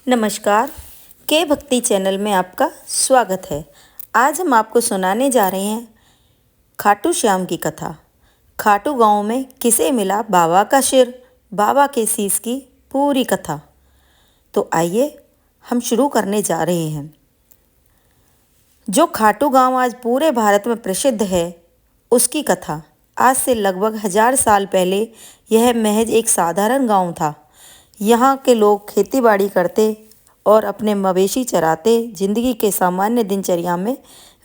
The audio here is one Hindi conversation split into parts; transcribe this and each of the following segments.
नमस्कार। के भक्ति चैनल में आपका स्वागत है। आज हम आपको सुनाने जा रहे हैं खाटू श्याम की कथा। खाटू गांव में किसे मिला बाबा का सिर, बाबा के शीश की पूरी कथा। तो आइए हम शुरू करने जा रहे हैं। जो खाटू गांव आज पूरे भारत में प्रसिद्ध है, उसकी कथा। आज से लगभग 1000 साल पहले यह महज एक साधारण गांव था। यहाँ के लोग खेतीबाड़ी करते और अपने मवेशी चराते जिंदगी के सामान्य दिनचर्या में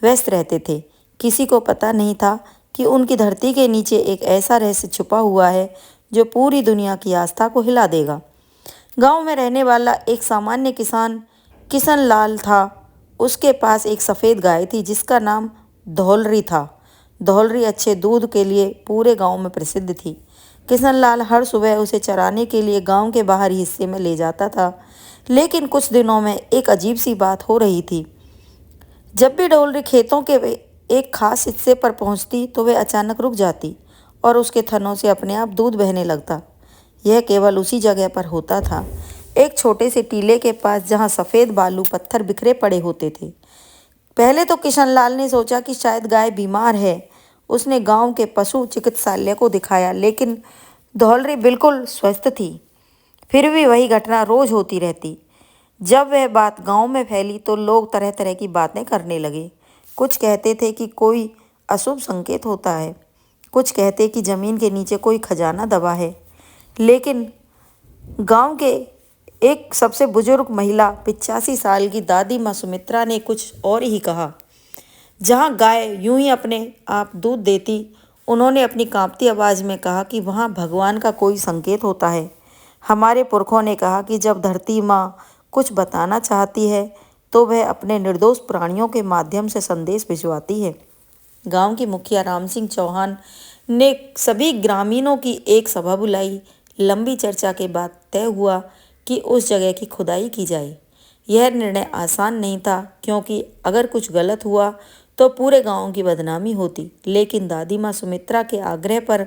व्यस्त रहते थे। किसी को पता नहीं था कि उनकी धरती के नीचे एक ऐसा रहस्य छुपा हुआ है जो पूरी दुनिया की आस्था को हिला देगा। गांव में रहने वाला एक सामान्य किसान किशन लाल था। उसके पास एक सफ़ेद गाय थी जिसका नाम धौलरी था। धौलरी अच्छे दूध के लिए पूरे गांव में प्रसिद्ध थी। किशन लाल हर सुबह उसे चराने के लिए गांव के बाहरी हिस्से में ले जाता था। लेकिन कुछ दिनों में एक अजीब सी बात हो रही थी। जब भी धौलरी खेतों के एक खास हिस्से पर पहुंचती तो वह अचानक रुक जाती और उसके थनों से अपने आप दूध बहने लगता। यह केवल उसी जगह पर होता था, एक छोटे से टीले के पास जहां सफ़ेद बालू पत्थर बिखरे पड़े होते थे। पहले तो किशन लाल ने सोचा कि शायद गाय बीमार है। उसने गांव के पशु चिकित्सालय को दिखाया, लेकिन धौलरी बिल्कुल स्वस्थ थी। फिर भी वही घटना रोज होती रहती। जब वह बात गांव में फैली तो लोग तरह तरह की बातें करने लगे। कुछ कहते थे कि कोई अशुभ संकेत होता है, कुछ कहते कि जमीन के नीचे कोई खजाना दबा है। लेकिन गांव के एक सबसे बुजुर्ग महिला 85 साल की दादी माँ सुमित्रा ने कुछ और ही कहा। जहाँ गाय यूं ही अपने आप दूध देती, उन्होंने अपनी कांपती आवाज़ में कहा कि वहाँ भगवान का कोई संकेत होता है। हमारे पुरखों ने कहा कि जब धरती माँ कुछ बताना चाहती है तो वह अपने निर्दोष प्राणियों के माध्यम से संदेश भिजवाती है। गांव की मुखिया राम सिंह चौहान ने सभी ग्रामीणों की एक सभा बुलाई। लंबी चर्चा के बाद तय हुआ कि उस जगह की खुदाई की जाए। यह निर्णय आसान नहीं था, क्योंकि अगर कुछ गलत हुआ तो पूरे गांव की बदनामी होती। लेकिन दादी माँ सुमित्रा के आग्रह पर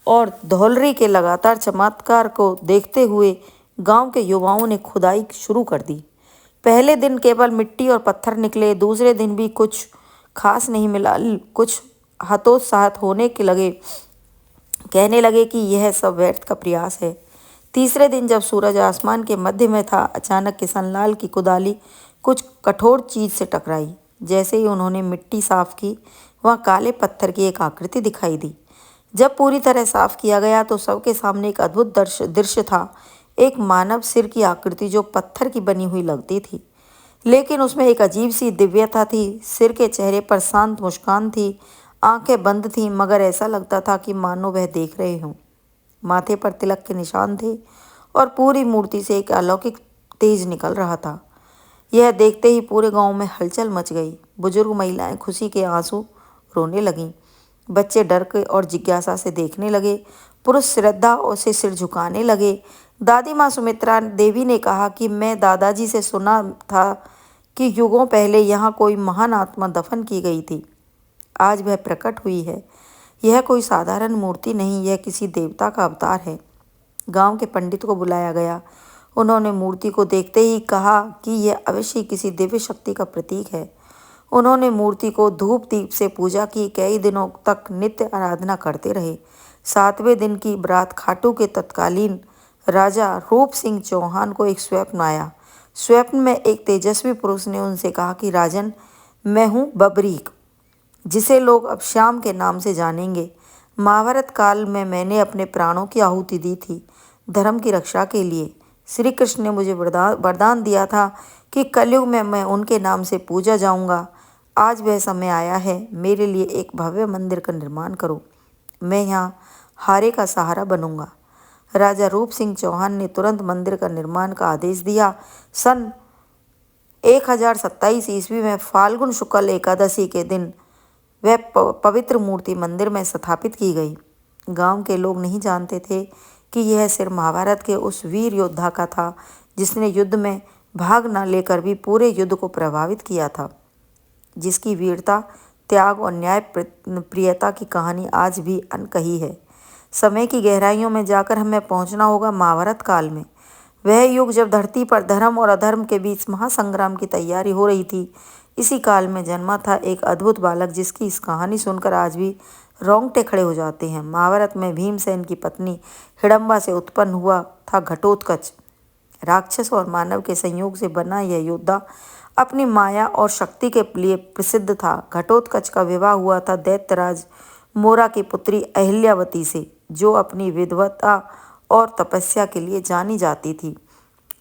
और धौलरी के लगातार चमत्कार को देखते हुए गांव के युवाओं ने खुदाई शुरू कर दी। पहले दिन केवल मिट्टी और पत्थर निकले। दूसरे दिन भी कुछ खास नहीं मिला। कुछ हतोत्साहित होने के लगे, कहने लगे कि यह सब व्यर्थ का प्रयास है। तीसरे दिन जब सूरज आसमान के मध्य में था, अचानक किशन लाल की कुदाली कुछ कठोर चीज से टकराई। जैसे ही उन्होंने मिट्टी साफ की, वहाँ काले पत्थर की एक आकृति दिखाई दी। जब पूरी तरह साफ किया गया तो सबके सामने एक अद्भुत दृश्य था। एक मानव सिर की आकृति जो पत्थर की बनी हुई लगती थी, लेकिन उसमें एक अजीब सी दिव्यता थी। सिर के चेहरे पर शांत मुस्कान थी, आंखें बंद थीं, मगर ऐसा लगता था कि मानो वह देख रहे हों। माथे पर तिलक के निशान थे और पूरी मूर्ति से एक अलौकिक तेज निकल रहा था। यह देखते ही पूरे गांव में हलचल मच गई। बुजुर्ग महिलाएं खुशी के आंसू रोने लगीं। बच्चे डर के और जिज्ञासा से देखने लगे। पुरुष श्रद्धा और से सिर झुकाने लगे। दादी माँ सुमित्रा देवी ने कहा कि मैं दादाजी से सुना था कि युगों पहले यहाँ कोई महान आत्मा दफन की गई थी। आज वह प्रकट हुई है। यह कोई साधारण मूर्ति नहीं, यह किसी देवता का अवतार है। गांव के पंडित को बुलाया गया। उन्होंने मूर्ति को देखते ही कहा कि यह अवश्य किसी दिव्य शक्ति का प्रतीक है। उन्होंने मूर्ति को धूप दीप से पूजा की। कई दिनों तक नित्य आराधना करते रहे। 7वें दिन की रात खाटू के तत्कालीन राजा रूप सिंह चौहान को एक स्वप्न आया। स्वप्न में एक तेजस्वी पुरुष ने उनसे कहा कि राजन, मैं हूँ बबरीक, जिसे लोग अब श्याम के नाम से जानेंगे। महाभारत काल में मैंने अपने प्राणों की आहुति दी थी धर्म की रक्षा के लिए। श्री कृष्ण ने मुझे वरदान दिया था कि कलयुग में मैं उनके नाम से पूजा जाऊंगा। आज वह समय आया है। मेरे लिए एक भव्य मंदिर का निर्माण करो। मैं यहाँ हारे का सहारा बनूंगा। राजा रूप सिंह चौहान ने तुरंत मंदिर का निर्माण का आदेश दिया। सन 1027 ईस्वी में फाल्गुन शुक्ल एकादशी के दिन वह पवित्र मूर्ति मंदिर में स्थापित की गई। गांव के लोग नहीं जानते थे कि यह सिर्फ महाभारत के उस वीर योद्धा का था जिसने युद्ध में भाग न लेकर भी पूरे युद्ध को प्रभावित किया था, जिसकी वीरता, त्याग और न्याय प्रियता की कहानी आज भी अनकही है। समय की गहराइयों में जाकर हमें पहुंचना होगा महाभारत काल में। वह युग जब धरती पर धर्म और अधर्म के बीच महासंग्राम की तैयारी हो रही थी, इसी काल में जन्मा था एक अद्भुत बालक जिसकी इस कहानी सुनकर आज भी रोंगटे खड़े हो जाते हैं। महाभारत में भीमसेन की पत्नी हिडम्बा से उत्पन्न हुआ था घटोत्कच। राक्षस और मानव के संयोग से बना यह योद्धा अपनी माया और शक्ति के लिए प्रसिद्ध था। घटोत्कच का विवाह हुआ था दैत्यराज मोरा की पुत्री अहिल्यावती से, जो अपनी विद्वता और तपस्या के लिए जानी जाती थी।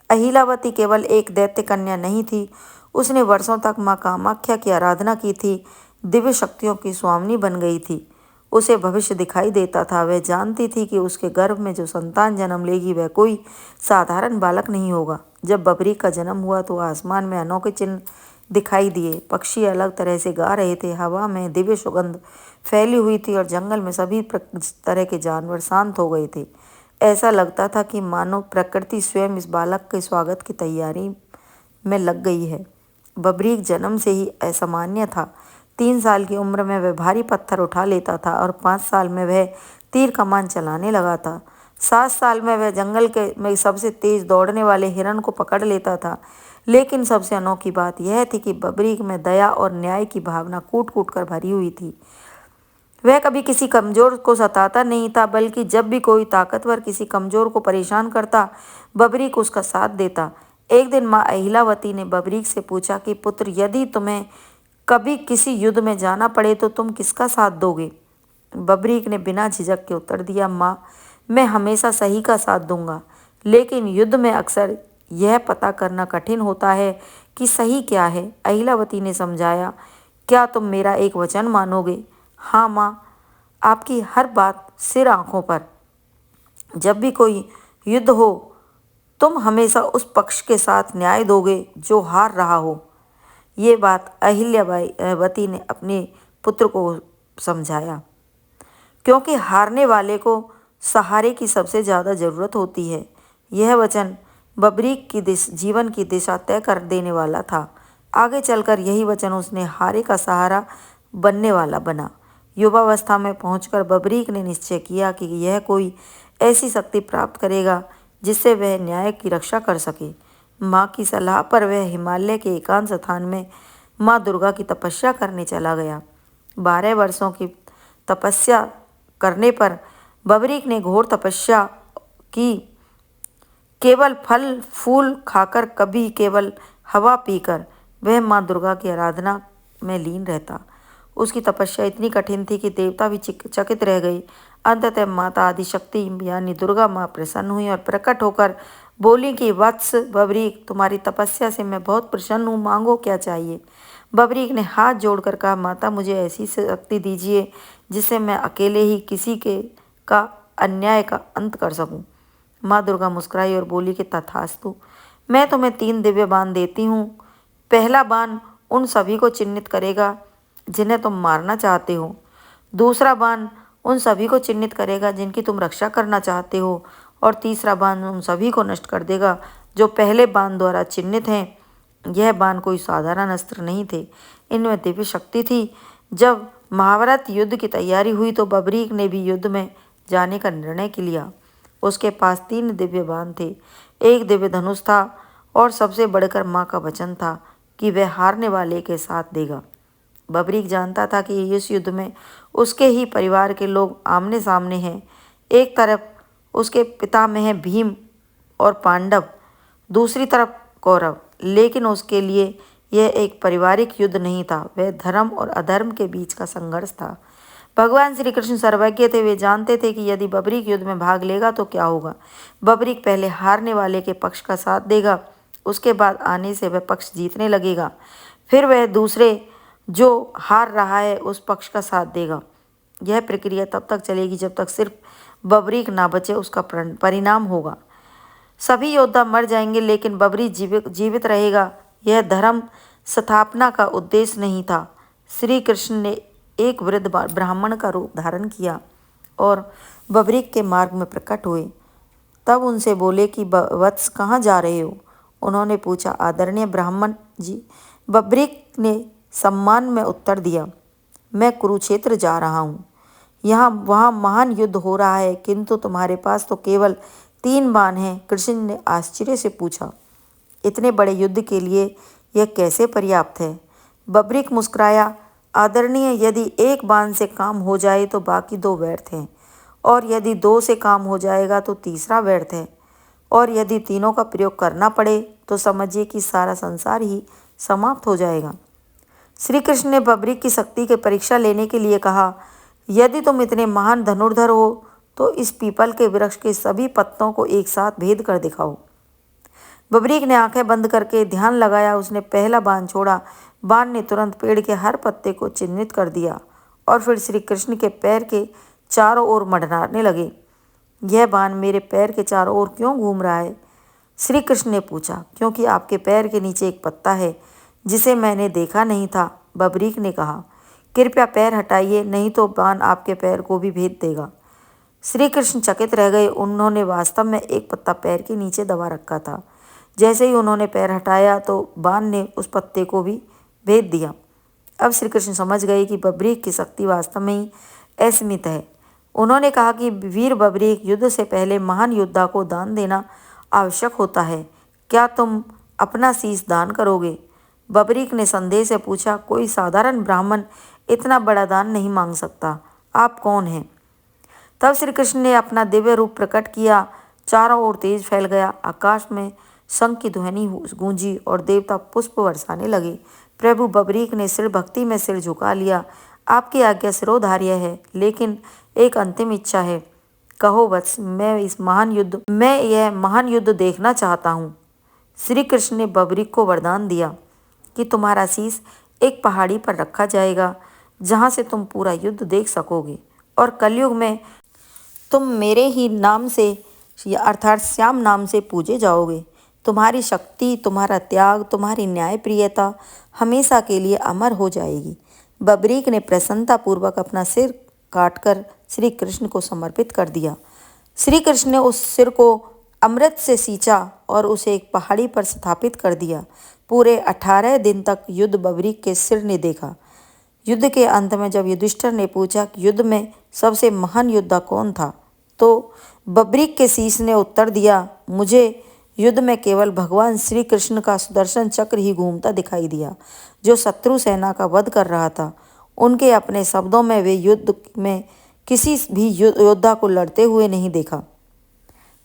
अहिल्यावती केवल एक दैत्य कन्या नहीं थी, उसने वर्षों तक माँ कामाख्या की आराधना की थी, दिव्य शक्तियों की स्वामिनी बन गई थी। उसे भविष्य दिखाई देता था। वह जानती थी कि उसके गर्भ में जो संतान जन्म लेगी वह कोई साधारण बालक नहीं होगा। जब बबरी का जन्म हुआ तो आसमान में अनोखे चिन्ह दिखाई दिए। पक्षी अलग तरह से गा रहे थे, हवा में दिव्य सुगंध फैली हुई थी और जंगल में सभी तरह के जानवर शांत हो गए थे। ऐसा लगता था कि मानो प्रकृति स्वयं इस बालक के स्वागत की तैयारी में लग गई है। बबरीक जन्म से ही असामान्य था। 3 साल की उम्र में वह भारी पत्थर उठा लेता था और 5 साल में वह तीर कमान चलाने लगा था। 7 साल में वह जंगल में सबसे तेज दौड़ने वाले हिरण को पकड़ लेता था। लेकिन सबसे अनोखी बात यह थी कि बबरीक में दया और न्याय की भावना कूट कूट कर भरी हुई थी। वह कभी किसी कमज़ोर को सताता नहीं था, बल्कि जब भी कोई ताकतवर किसी कमज़ोर को परेशान करता, बबरीक उसका साथ देता। एक दिन माँ अहिलावती ने बबरीक से पूछा कि पुत्र, यदि तुम्हें कभी किसी युद्ध में जाना पड़े तो तुम किसका साथ दोगे? बबरीक ने बिना झिझक के उत्तर दिया, माँ, मैं हमेशा सही का साथ दूंगा, लेकिन युद्ध में अक्सर यह पता करना कठिन होता है कि सही क्या है। अहिलावती ने समझाया, क्या तुम मेरा एक वचन मानोगे? हाँ माँ, आपकी हर बात सिर आंखों पर। जब भी कोई युद्ध हो तुम हमेशा उस पक्ष के साथ न्याय दोगे जो हार रहा हो। ये बात अहिल्यावती ने अपने पुत्र को समझाया, क्योंकि हारने वाले को सहारे की सबसे ज़्यादा ज़रूरत होती है। यह वचन बबरीक की जीवन की दिशा तय कर देने वाला था। आगे चलकर यही वचन उसने हारे का सहारा बनने वाला बना। युवावस्था में पहुंचकर बबरीक ने निश्चय किया कि यह कोई ऐसी शक्ति प्राप्त करेगा जिससे वह न्याय की रक्षा कर सके। माँ की सलाह पर वह हिमालय के एकांत स्थान में माँ दुर्गा की तपस्या करने चला गया। 12 वर्षों की तपस्या करने पर बबरीक ने घोर तपस्या की, केवल फल फूल खाकर, कभी केवल हवा पीकर वह माँ दुर्गा की आराधना में लीन रहता। उसकी तपस्या इतनी कठिन थी कि देवता भी चकित रह गए। अंततः माता आदिशक्ति यानी दुर्गा माँ प्रसन्न हुई और प्रकट होकर बोली कि वत्स बबरीक, तुम्हारी तपस्या से मैं बहुत प्रसन्न हूँ, मांगो क्या चाहिए। बबरीक ने हाथ जोड़कर कहा, माता, मुझे ऐसी शक्ति दीजिए जिससे मैं अकेले ही किसी का अन्याय का अंत कर सकूं। माँ दुर्गा मुस्कुराई और बोली कि तथास्तु, मैं तुम्हें 3 दिव्य बाण देती हूँ। पहला बाण उन सभी को चिन्हित करेगा जिन्हें तुम मारना चाहते हो। दूसरा बाण उन सभी को चिन्हित करेगा जिनकी तुम रक्षा करना चाहते हो। और तीसरा बाण उन सभी को नष्ट कर देगा जो पहले बाण द्वारा चिन्हित हैं। यह बाण कोई साधारण अस्त्र नहीं थे, इनमें दिव्य शक्ति थी। जब महाभारत युद्ध की तैयारी हुई तो बबरीक ने भी युद्ध में जाने का निर्णय लिया। उसके पास 3 दिव्य बाण थे, एक दिव्य धनुष था और सबसे बढ़कर माँ का वचन था कि वह हारने वाले के साथ देगा। बबरीक जानता था कि इस युद्ध में उसके ही परिवार के लोग आमने सामने हैं। एक तरफ उसके पितामह हैं भीम और पांडव, दूसरी तरफ कौरव। लेकिन उसके लिए यह एक पारिवारिक युद्ध नहीं था, वह धर्म और अधर्म के बीच का संघर्ष था। भगवान श्री कृष्ण सर्वज्ञ थे, वे जानते थे कि यदि बबरीक युद्ध में भाग लेगा तो क्या होगा। बबरीक पहले हारने वाले के पक्ष का साथ देगा, उसके बाद आने से वह पक्ष जीतने लगेगा, फिर वह दूसरे जो हार रहा है उस पक्ष का साथ देगा। यह प्रक्रिया तब तक चलेगी जब तक सिर्फ बबरीक ना बचे, उसका परिणाम होगा सभी योद्धा मर जाएंगे लेकिन बबरीक जीवित रहेगा। यह धर्म स्थापना का उद्देश्य नहीं था। श्री कृष्ण ने एक वृद्ध ब्राह्मण का रूप धारण किया और बबरीक के मार्ग में प्रकट हुए। तब उनसे बोले कि वत्स, कहाँ जा रहे हो? उन्होंने पूछा, आदरणीय ब्राह्मण जी। बबरीक ने सम्मान में उत्तर दिया, मैं कुरुक्षेत्र जा रहा हूँ। वहाँ महान युद्ध हो रहा है, किंतु तुम्हारे पास तो केवल 3 बाण हैं। कृष्ण ने आश्चर्य से पूछा, इतने बड़े युद्ध के लिए यह कैसे पर्याप्त है? बब्रिक मुस्कुराया, आदरणीय, यदि एक बाण से काम हो जाए तो बाकी 2 व्यर्थ हैं, और यदि 2 से काम हो जाएगा तो तीसरा व्यर्थ है, और यदि तीनों का प्रयोग करना पड़े तो समझिए कि सारा संसार ही समाप्त हो जाएगा। श्री कृष्ण ने बब्रिक की शक्ति की परीक्षा लेने के लिए कहा, यदि तुम इतने महान धनुर्धर हो तो इस पीपल के वृक्ष के सभी पत्तों को एक साथ भेद कर दिखाओ। बब्रिक ने आंखें बंद करके ध्यान लगाया। उसने पहला बाण छोड़ा। बाण ने तुरंत पेड़ के हर पत्ते को चिन्हित कर दिया और फिर श्री कृष्ण के पैर के चारों ओर मंडराने लगे। यह बाण मेरे पैर के चारों ओर क्यों घूम रहा है? श्री कृष्ण ने पूछा। क्योंकि आपके पैर के नीचे एक पत्ता है जिसे मैंने देखा नहीं था, बब्रिक ने कहा। कृपया पैर हटाइए, नहीं तो बाण आपके पैर को भी भेद देगा। श्री कृष्ण चकित रह गए। उन्होंने वास्तव में एक पत्ता पैर के नीचे दबा रखा था। जैसे ही उन्होंने पैर हटाया तो बाण ने उस पत्ते को भी भेद दिया। अब श्री कृष्ण समझ गए कि बब्रिक की शक्ति वास्तव में ही असीमित है। उन्होंने कहा कि वीर बब्रिक, युद्ध से पहले महान योद्धा को दान देना आवश्यक होता है। क्या तुम अपना शीश दान करोगे? बब्रिक ने संदेह से पूछा, कोई साधारण ब्राह्मण इतना बड़ा दान नहीं मांग सकता। आप कौन हैं? तब श्री कृष्ण ने अपना दिव्य रूप प्रकट किया। चारों ओर तेज फैल गया। आकाश में शंख की ध्वनि गूंजी और देवता पुष्प बरसाने लगे। प्रभु, बब्रिक ने सिर भक्ति में सिर झुका लिया। आपकी आज्ञा शिरोधार्य है, लेकिन एक अंतिम इच्छा है। कहो वत्स, मैं यह महान युद्ध देखना चाहता हूँ। श्री कृष्ण ने बब्रिक को वरदान दिया कि तुम्हारा शीश एक पहाड़ी पर रखा जाएगा जहाँ से तुम पूरा युद्ध देख सकोगे, और कलयुग में तुम मेरे ही नाम से अर्थात श्याम नाम से पूजे जाओगे। तुम्हारी शक्ति, तुम्हारा त्याग, तुम्हारी न्यायप्रियता हमेशा के लिए अमर हो जाएगी। बब्रिक ने प्रसन्नतापूर्वक अपना सिर काटकर श्री कृष्ण को समर्पित कर दिया। श्री कृष्ण ने उस सिर को अमृत से सींचा और उसे एक पहाड़ी पर स्थापित कर दिया। पूरे 18 दिन तक युद्ध बब्रिक के सिर ने देखा। युद्ध के अंत में जब युधिष्ठिर ने पूछा कि युद्ध में सबसे महान योद्धा कौन था, तो बब्रिक के शीश ने उत्तर दिया, मुझे युद्ध में केवल भगवान श्री कृष्ण का सुदर्शन चक्र ही घूमता दिखाई दिया, जो शत्रु सेना का वध कर रहा था। उनके अपने शब्दों में, वे युद्ध में किसी भी योद्धा को लड़ते हुए नहीं देखा,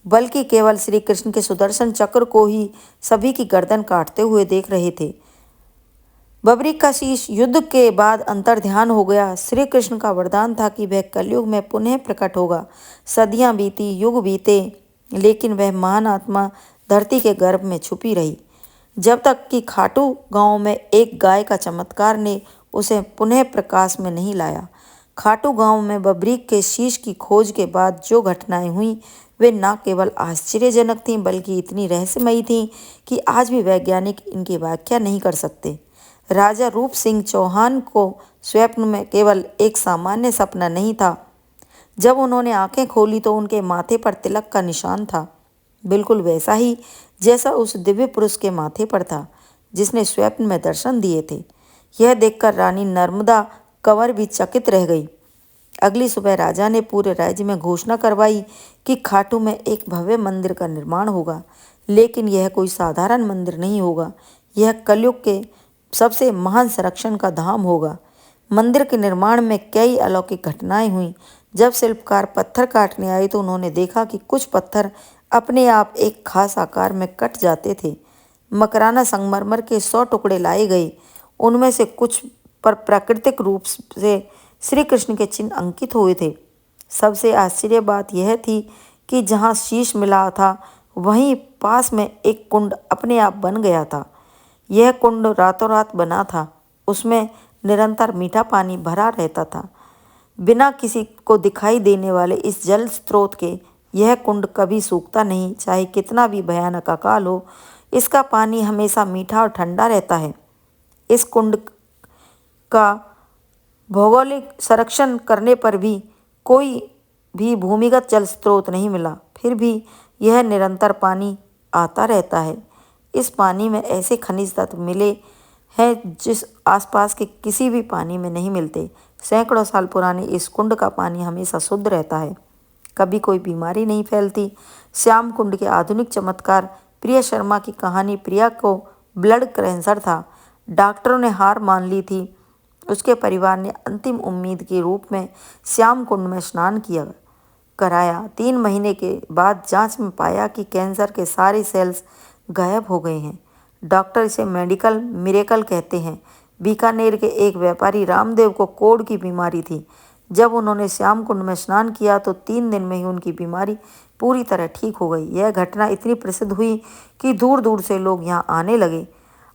बल्कि केवल श्री कृष्ण के सुदर्शन चक्र को ही सभी की गर्दन काटते हुए देख रहे थे। बब्रिक का शीश युद्ध के बाद अंतर्ध्यान हो गया। श्री कृष्ण का वरदान था कि वह कलयुग में पुनः प्रकट होगा। सदियां बीती, युग बीते, लेकिन वह महान आत्मा धरती के गर्भ में छुपी रही, जब तक कि खाटू गांव में एक गाय का चमत्कार ने उसे पुनः प्रकाश में नहीं लाया। खाटू गांव में बब्रिक के शीश की खोज के बाद जो घटनाएं हुई, वे न केवल आश्चर्यजनक थीं, बल्कि इतनी रहस्यमयी थीं कि आज भी वैज्ञानिक इनकी व्याख्या नहीं कर सकते। राजा रूप सिंह चौहान को स्वप्न में केवल एक सामान्य सपना नहीं था। जब उन्होंने आंखें खोली तो उनके माथे पर तिलक का निशान था, बिल्कुल वैसा ही जैसा उस दिव्य पुरुष के माथे पर था जिसने स्वप्न में दर्शन दिए थे। यह देखकर रानी नर्मदा कंवर भी चकित रह गई। अगली सुबह राजा ने पूरे राज्य में घोषणा करवाई कि खाटू में एक भव्य मंदिर का निर्माण होगा, लेकिन यह कोई साधारण मंदिर नहीं होगा। यह कलयुग के सबसे महान संरक्षण का धाम होगा। मंदिर के निर्माण में कई अलौकिक घटनाएं हुई। जब शिल्पकार पत्थर काटने आए तो उन्होंने देखा कि कुछ पत्थर अपने आप एक खास आकार में कट जाते थे। मकराना संगमरमर के 100 टुकड़े लाए गए। उनमें से कुछ पर प्राकृतिक रूप से श्री कृष्ण के चिन्ह अंकित हुए थे। सबसे आश्चर्य बात यह थी कि जहाँ शीश मिला था, वहीं पास में एक कुंड अपने आप बन गया था। यह कुंड रातों रात बना था। उसमें निरंतर मीठा पानी भरा रहता था। बिना किसी को दिखाई देने वाले इस जल स्रोत के यह कुंड कभी सूखता नहीं, चाहे कितना भी भयानक अकाल हो। इसका पानी हमेशा मीठा और ठंडा रहता है। इस कुंड का भौगोलिक संरक्षण करने पर भी कोई भी भूमिगत जल स्रोत नहीं मिला, फिर भी यह निरंतर पानी आता रहता है। इस पानी में ऐसे खनिज तत्व मिले हैं जिस आसपास के किसी भी पानी में नहीं मिलते। सैकड़ों साल पुराने इस कुंड का पानी हमेशा शुद्ध रहता है। कभी कोई बीमारी नहीं फैलती। श्याम कुंड के आधुनिक चमत्कार। प्रिया शर्मा की कहानी। प्रिया को ब्लड कैंसर था, डॉक्टरों ने हार मान ली थी। उसके परिवार ने अंतिम उम्मीद के रूप में श्याम कुंड में स्नान कराया। 3 महीने के बाद जांच में पाया कि कैंसर के सारे सेल्स गायब हो गए हैं। डॉक्टर इसे मेडिकल मिरेकल कहते हैं। बीकानेर के एक व्यापारी रामदेव को कोढ़ की बीमारी थी। जब उन्होंने श्याम कुंड में स्नान किया तो 3 दिन में ही उनकी बीमारी पूरी तरह ठीक हो गई। यह घटना इतनी प्रसिद्ध हुई कि दूर दूर से लोग यहाँ आने लगे।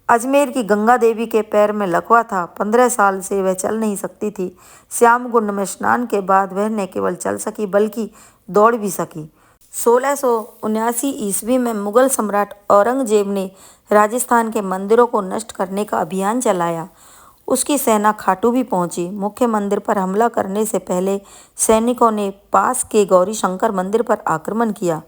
अजमेर की गंगा देवी के पैर में लकवा था। 15 साल से वह चल नहीं सकती थी। श्याम कुंड में स्नान के बाद वह न केवल चल सकी बल्कि दौड़ भी सकी। 1679 ईस्वी में मुगल सम्राट औरंगजेब ने राजस्थान के मंदिरों को नष्ट करने का अभियान चलाया। उसकी सेना खाटू भी पहुंची। मुख्य मंदिर पर हमला करने से पहले सैनिकों ने पास के गौरी शंकर मंदिर पर आक्रमण किया।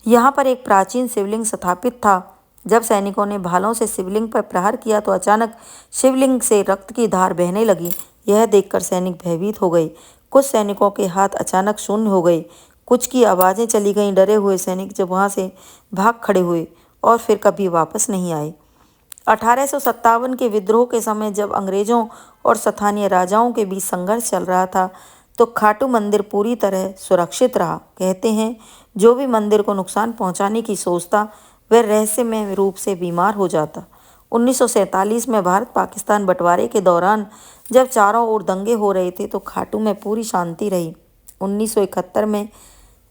यहाँ पर एक प्राचीन शिवलिंग स्थापित था। जब सैनिकों ने भालों से शिवलिंग पर प्रहार किया तो अचानक शिवलिंग से रक्त की धार बहने लगी। यह देखकर सैनिक भयभीत हो गए। कुछ सैनिकों के हाथ अचानक शून्य हो गए, कुछ की आवाज़ें चली गईं। डरे हुए सैनिक जब वहाँ से भाग खड़े हुए और फिर कभी वापस नहीं आए। 1857 के विद्रोह के समय जब अंग्रेजों और स्थानीय राजाओं के बीच संघर्ष चल रहा था तो खाटू मंदिर पूरी तरह सुरक्षित रहा। कहते हैं जो भी मंदिर को नुकसान पहुंचाने की सोचता वह रहस्यमय रूप से बीमार हो जाता। 1947 में भारत पाकिस्तान बंटवारे के दौरान जब चारों ओर दंगे हो रहे थे तो खाटू में पूरी शांति रही। 1971 में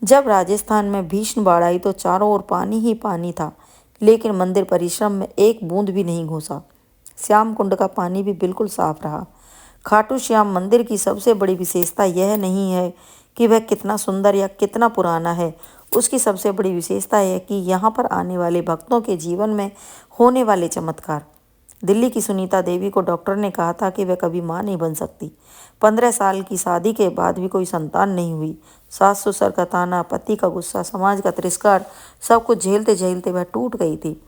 जब राजस्थान में भीषण बाढ़ आई तो चारों ओर पानी ही पानी था, लेकिन मंदिर परिसर में एक बूंद भी नहीं घुसा। श्याम कुंड का पानी भी बिल्कुल साफ रहा। खाटू श्याम मंदिर की सबसे बड़ी विशेषता यह नहीं है कि वह कितना सुंदर या कितना पुराना है। उसकी सबसे बड़ी विशेषता है कि यहाँ पर आने वाले भक्तों के जीवन में होने वाले चमत्कार। दिल्ली की सुनीता देवी को डॉक्टर ने कहा था कि वह कभी मां नहीं बन सकती। 15 साल की शादी के बाद भी कोई संतान नहीं हुई। सास ससुर का ताना, पति का गुस्सा, समाज का तिरस्कार, सब कुछ झेलते झेलते वह टूट गई थी।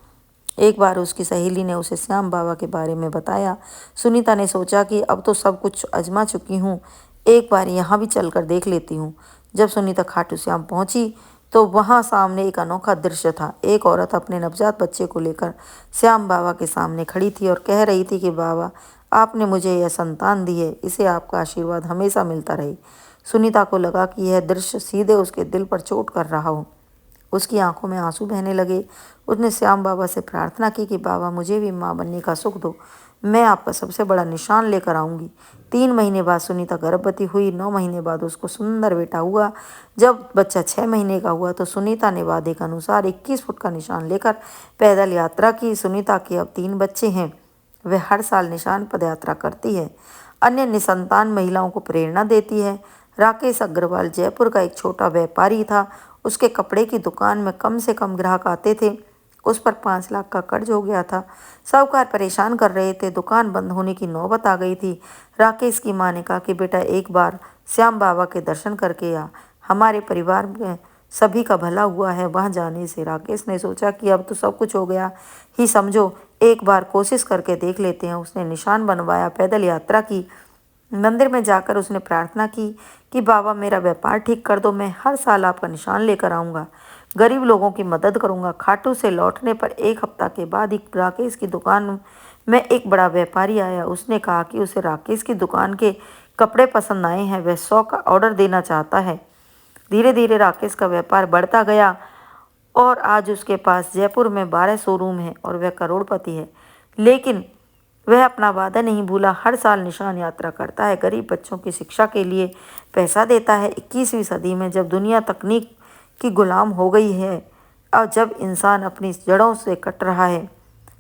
एक बार उसकी सहेली ने उसे श्याम बाबा के बारे में बताया। सुनीता ने सोचा कि अब तो सब कुछ आजमा चुकी हूँ, एक बार यहाँ भी चलकर देख लेती हूँ। जब सुनीता खाटू श्याम पहुँची तो वहाँ सामने एक अनोखा दृश्य था। एक औरत अपने नवजात बच्चे को लेकर श्याम बाबा के सामने खड़ी थी और कह रही थी कि बाबा, आपने मुझे यह संतान दी है, इसे आपका आशीर्वाद हमेशा मिलता रहे। सुनीता को लगा कि यह दृश्य सीधे उसके दिल पर चोट कर रहा हो। उसकी आंखों में आंसू बहने लगे। उसने श्याम बाबा से प्रार्थना की कि बाबा, मुझे भी माँ बनने का सुख दो, मैं आपका सबसे बड़ा निशान लेकर आऊँगी। 3 महीने बाद सुनीता गर्भवती हुई। 9 महीने बाद उसको सुंदर बेटा हुआ। जब बच्चा 6 महीने का हुआ तो सुनीता ने वादे के अनुसार 21 फुट का निशान लेकर पैदल यात्रा की। सुनीता के अब 3 बच्चे हैं। वह हर साल निशान पदयात्रा करती है, अन्य निसंतान महिलाओं को प्रेरणा देती है। राकेश अग्रवाल जयपुर का एक छोटा व्यापारी था। उसके कपड़े की दुकान में कम से कम ग्राहक आते थे। उस पर 5 लाख का कर्ज हो गया था। साहूकार परेशान कर रहे थे। दुकान बंद होने की नौबत आ गई थी। राकेश की माँ ने कहा कि बेटा, एक बार श्याम बाबा के दर्शन करके आ, हमारे परिवार में सभी का भला हुआ है। वहाँ जाने से राकेश ने सोचा कि अब तो सब कुछ हो गया ही समझो, एक बार कोशिश करके देख लेते हैं। उसने निशान बनवाया, पैदल यात्रा की। मंदिर में जाकर उसने प्रार्थना की कि बाबा, मेरा व्यापार ठीक कर दो, मैं हर साल आपका निशान लेकर आऊँगा, गरीब लोगों की मदद करूंगा। खाटू से लौटने पर 1 हफ्ता के बाद ही राकेश की दुकान में एक बड़ा व्यापारी आया। उसने कहा कि उसे राकेश की दुकान के कपड़े पसंद आए हैं, वह 100 का ऑर्डर देना चाहता है। धीरे धीरे राकेश का व्यापार बढ़ता गया और आज उसके पास जयपुर में 12 शोरूम हैं और वह करोड़पति है। लेकिन वह अपना वादा नहीं भूला, हर साल निशान यात्रा करता है, गरीब बच्चों की शिक्षा के लिए पैसा देता है। 21वीं सदी में जब दुनिया तकनीक की गुलाम हो गई है और जब इंसान अपनी जड़ों से कट रहा है,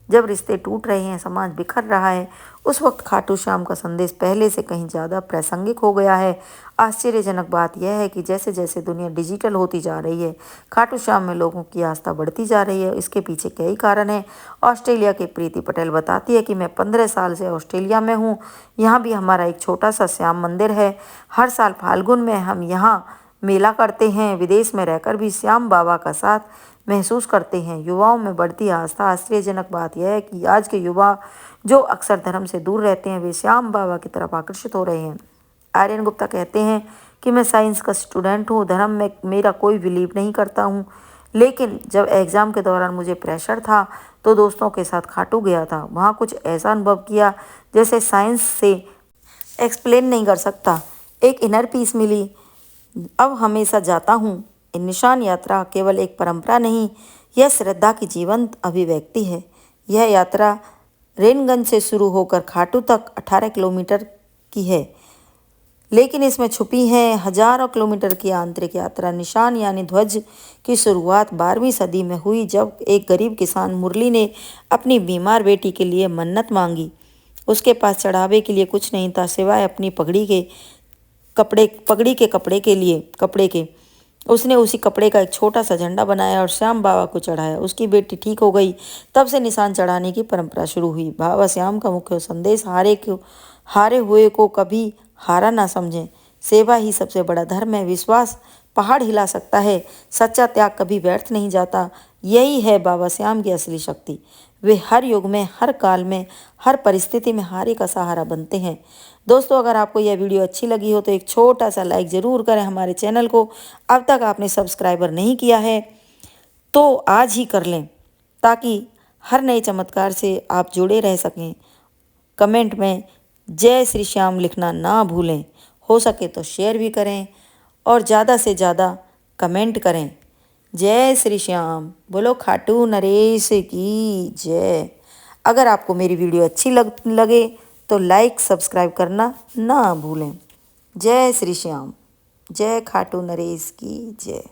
जब रिश्ते टूट रहे हैं, समाज बिखर रहा है, उस वक्त खाटू श्याम का संदेश पहले से कहीं ज़्यादा प्रासंगिक हो गया है। आश्चर्यजनक बात यह है कि जैसे जैसे दुनिया डिजिटल होती जा रही है, खाटू श्याम में लोगों की आस्था बढ़ती जा रही है। इसके पीछे कई कारण हैं। ऑस्ट्रेलिया की प्रीति पटेल बताती है कि मैं 15 साल से ऑस्ट्रेलिया में हूँ। यहाँ भी हमारा एक छोटा सा श्याम मंदिर है। हर साल फाल्गुन में हम यहाँ मेला करते हैं। विदेश में रहकर भी श्याम बाबा का साथ महसूस करते हैं। युवाओं में बढ़ती आस्था। आश्चर्यजनक बात यह है कि आज के युवा जो अक्सर धर्म से दूर रहते हैं, वे श्याम बाबा की तरफ आकर्षित हो रहे हैं। आर्यन गुप्ता कहते हैं कि मैं साइंस का स्टूडेंट हूँ, धर्म में मेरा कोई बिलीव नहीं करता हूँ। लेकिन जब एग्ज़ाम के दौरान मुझे प्रेशर था तो दोस्तों के साथ खाटू गया था। वहाँ कुछ ऐसा अनुभव किया जैसे साइंस से एक्सप्लेन नहीं कर सकता। एक इनर पीस मिली। अब हमेशा जाता हूँ। ये निशान यात्रा केवल एक परंपरा नहीं, यह श्रद्धा की जीवंत अभिव्यक्ति है। यह यात्रा रेनगंज से शुरू होकर खाटू तक 18 किलोमीटर की है, लेकिन इसमें छुपी है हजारों किलोमीटर की आंतरिक यात्रा। निशान यानी ध्वज की शुरुआत 12वीं सदी में हुई, जब एक गरीब किसान मुरली ने अपनी बीमार बेटी के लिए मन्नत मांगी। उसके पास चढ़ावे के लिए कुछ नहीं था सिवाय अपनी पगड़ी के कपड़े के। उसने उसी कपड़े का एक छोटा सा झंडा बनाया और श्याम बाबा को चढ़ाया। उसकी बेटी ठीक हो गई। तब से निशान चढ़ाने की परंपरा शुरू हुई। बाबा श्याम का मुख्य संदेश हारे हुए को कभी हारा ना समझें। सेवा ही सबसे बड़ा धर्म है। विश्वास पहाड़ हिला सकता है, सच्चा त्याग कभी व्यर्थ नहीं जाता। यही है बाबा श्याम की असली शक्ति। वे हर युग में, हर काल में, हर परिस्थिति में हारे का सहारा बनते हैं। दोस्तों, अगर आपको यह वीडियो अच्छी लगी हो तो एक छोटा सा लाइक ज़रूर करें। हमारे चैनल को अब तक आपने सब्सक्राइबर नहीं किया है तो आज ही कर लें, ताकि हर नए चमत्कार से आप जुड़े रह सकें। कमेंट में जय श्री श्याम लिखना ना भूलें। हो सके तो शेयर भी करें और ज़्यादा से ज़्यादा कमेंट करें। जय श्री श्याम। बोलो खाटू नरेश की जय। अगर आपको मेरी वीडियो अच्छी लगे तो लाइक सब्सक्राइब करना ना भूलें। जय श्री श्याम। जय खाटू नरेश की जय।